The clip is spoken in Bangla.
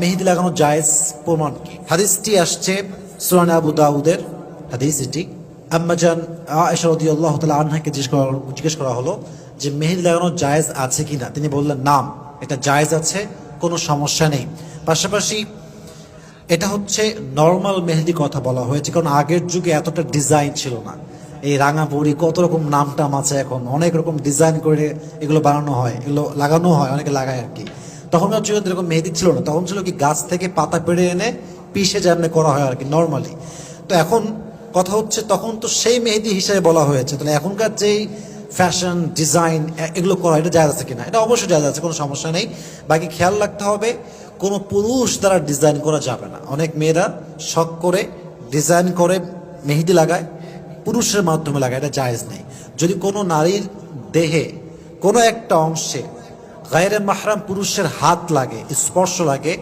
মেহেদি লাগানো জায়েজ প্রমাণ কি? হাদিসটি আসছে সুনান আবু দাউদের হাদিস। এটি আম্মাজান আয়েশা রাদিয়াল্লাহু তাআলা আনহাকে জিজ্ঞেস করা হলো যে মেহেদি লাগানো জায়েজ আছে কিনা। তিনি বললেন নাম, এটা জায়েজ আছে, কোনো সমস্যা নেই। পাশাপাশি এটা হচ্ছে নর্মাল মেহেদি কথা বলা হয়েছে, কারণ আগের যুগে এতটা ডিজাইন ছিল না। এই রাঙাপুরি কত রকম নাম টাম আছে, এখন অনেক রকম ডিজাইন করে এগুলো বানানো হয়, এগুলো লাগানো হয়, অনেকে লাগায় আর কি। তখনকার যুগে এরকম মেহেদি ছিল না, তখন ছিল কি গাছ থেকে পাতা পেড়ে এনে পিষে যেমন করা হয় আর কি নর্মালি। তো এখন কথা হচ্ছে তখন তো সেই মেহেদি হিসেবে বলা হয়েছে, তাহলে এখনকার যেই ফ্যাশন ডিজাইন এগুলো করা এটা জায়েজ আছে কিনা? এটা অবশ্যই জায়েজ আছে, কোনো সমস্যা নেই। বাকি খেয়াল রাখতে হবে কোনো পুরুষ দ্বারা ডিজাইন করা যাবে না। অনেক মেয়েরা শখ করে ডিজাইন করে মেহেদি লাগায়, পুরুষের মাধ্যমে লাগায়, এটা জায়েজ নেই। যদি কোনো নারীর দেহে কোনো একটা অংশে গায়রে মাহরাম পুরুষের হাত লাগে, স্পর্শ লাগে,